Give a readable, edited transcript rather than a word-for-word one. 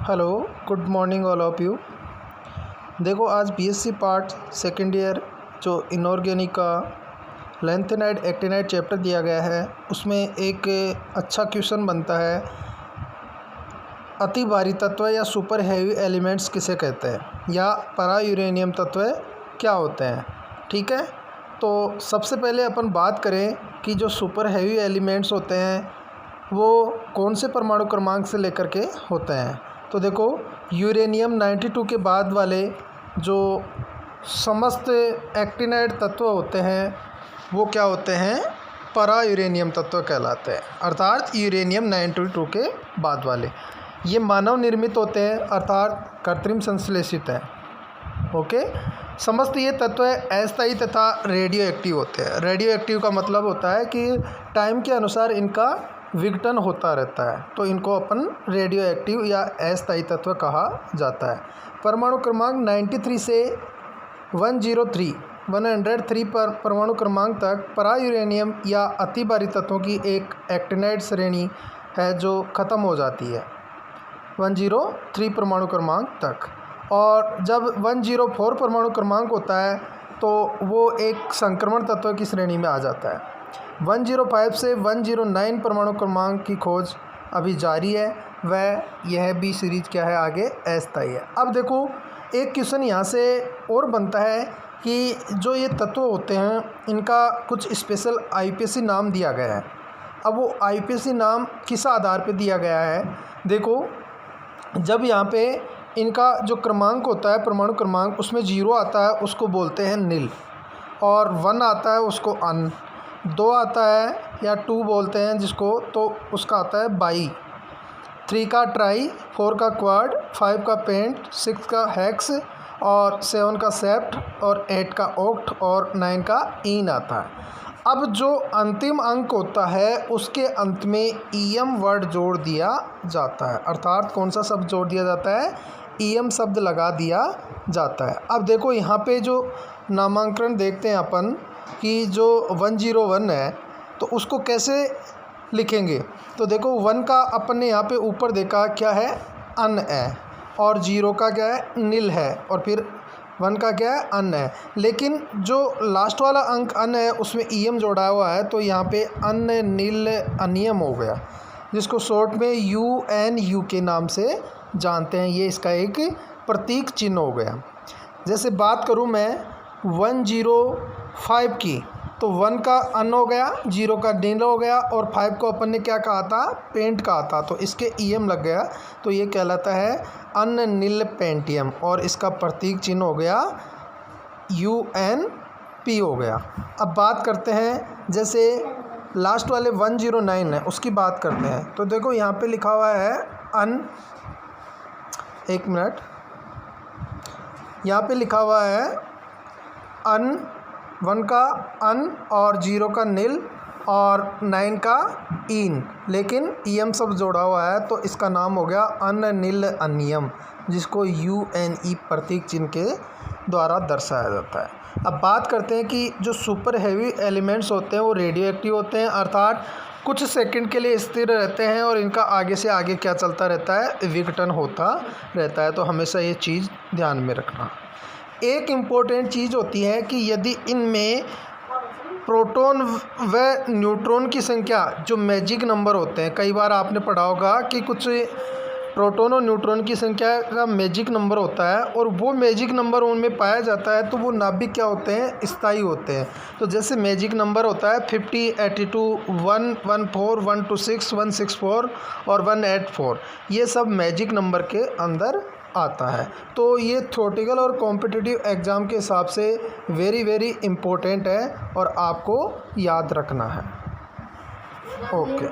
Hello, good morning all of you. देखो, आज BSc part second year जो inorganic का लैंथेनाइड एक्टिनाइड चैप्टर दिया गया है, उसमें एक अच्छा क्वेश्चन बनता है, अति भारी तत्व या सुपर हैवी एलिमेंट्स किसे कहते हैं, या परा यूरेनियम तत्व क्या होते हैं। ठीक है, तो सबसे पहले अपन बात करें कि जो सुपर हैवी एलिमेंट्स होते हैं वो कौन से परमाणु क्रमांक से लेकर के होते हैं। तो देखो, यूरेनियम 92 के बाद वाले जो समस्त एक्टिनाइड तत्व होते हैं वो क्या होते हैं, परा यूरेनियम तत्व कहलाते हैं, अर्थात यूरेनियम 92 के बाद वाले। ये मानव निर्मित होते हैं, अर्थात कृत्रिम संश्लेषित हैं। ओके, समस्त ये तत्व अस्थायी तथा रेडियो एक्टिव होते हैं। रेडियो एक्टिव का मतलब होता है कि टाइम के अनुसार इनका विघटन होता रहता है, तो इनको अपन रेडियो एक्टिव या अस्थायी तत्व कहा जाता है। परमाणु क्रमांक 93 से 103 पर परमाणु क्रमांक तक परा यूरेनियम या अति भारी तत्वों की एक एक्टिनाइड श्रेणी है जो ख़त्म हो जाती है 103 परमाणु क्रमांक तक। और जब 104 परमाणु क्रमांक होता है तो वो एक संक्रमण तत्व की श्रेणी में आ जाता है। 105 से 109 परमाणु क्रमांक की खोज अभी जारी है, वह यह भी सीरीज क्या है, आगे अस्थायी है। अब देखो, एक क्वेश्चन यहाँ से और बनता है कि जो ये तत्व होते हैं इनका कुछ स्पेशल आईपीएसी नाम दिया गया है। अब वो आईपीएसी नाम किस आधार पे दिया गया है, देखो, जब यहाँ पे इनका जो क्रमांक होता है, परमाणु क्रमांक, उसमें 0 आता है उसको बोलते हैं नील, और 1 आता है उसको अन, 2 आता है या 2 बोलते हैं जिसको, तो उसका आता है बाई, 3 का ट्राई, 4 का क्वाड, 5 का पेंट, 6 का हेक्स, और 7 का सेप्ट, और 8 का ऑक्ट, और 9 का इन आता है। अब जो अंतिम अंक होता है उसके अंत में ईएम वर्ड जोड़ दिया जाता है, अर्थात कौन सा शब्द जोड़ दिया जाता है, ईएम शब्द लगा दिया जाता है। अब देखो, यहाँ पे जो नामांकन देखते हैं अपन कि जो 101 है तो उसको कैसे लिखेंगे। तो देखो, 1 का अपन ने यहाँ पे ऊपर देखा क्या है, अन है, और 0 का क्या है, नील है, और फिर 1 का क्या है, अन है। लेकिन जो लास्ट वाला अंक अन है उसमें ईएम जोड़ा हुआ है, तो यहाँ पे अन नील अनियम हो गया, जिसको शॉर्ट में UNU के नाम से जानते हैं। ये इसका एक प्रतीक चिन्ह हो गया। जैसे बात करूँ मैं 105 की, तो 1 का अन हो गया, 0 का नील हो गया, और 5 को अपन ने क्या कहा था, पेंट कहा था, तो इसके ईएम लग गया, तो ये कहलाता है अन नील पेंटियम, और इसका प्रतीक चिन्ह हो गया UNP हो गया। अब बात करते हैं, जैसे लास्ट वाले 109 है उसकी बात करते हैं। तो देखो, यहाँ पे लिखा हुआ है अन, एक मिनट, यहाँ पे लिखा हुआ है अन, 1 का अन, और 0 का नील, और 9 का इन, लेकिन ईएम सब जोड़ा हुआ है, तो इसका नाम हो गया अन नील अनियम, जिसको UNE प्रतीक चिन्ह के द्वारा दर्शाया जाता है। अब बात करते हैं कि जो सुपर हैवी एलिमेंट्स होते हैं वो रेडियो एक्टिव होते हैं, अर्थात कुछ सेकंड के लिए स्थिर रहते हैं और इनका आगे से आगे क्या चलता रहता है, विघटन होता रहता है। तो हमेशा ये चीज़ ध्यान में रखना। एक इम्पोर्टेंट चीज़ होती है कि यदि इनमें प्रोटॉन व न्यूट्रॉन की संख्या, जो मैजिक नंबर होते हैं, कई बार आपने पढ़ा होगा कि कुछ प्रोटॉन और न्यूट्रॉन की संख्या का मैजिक नंबर होता है, और वो मैजिक नंबर उनमें पाया जाता है, तो वो नाभिक क्या होते हैं, स्थायी होते हैं। तो जैसे मैजिक नंबर होता है 50, 82, 114, 126, 164 और 184, ये सब मैजिक नंबर के अंदर आता है। तो ये थ्योरेटिकल और कॉम्पिटिटिव एग्ज़ाम के हिसाब से वेरी वेरी इम्पोर्टेंट है और आपको याद रखना है। ओके।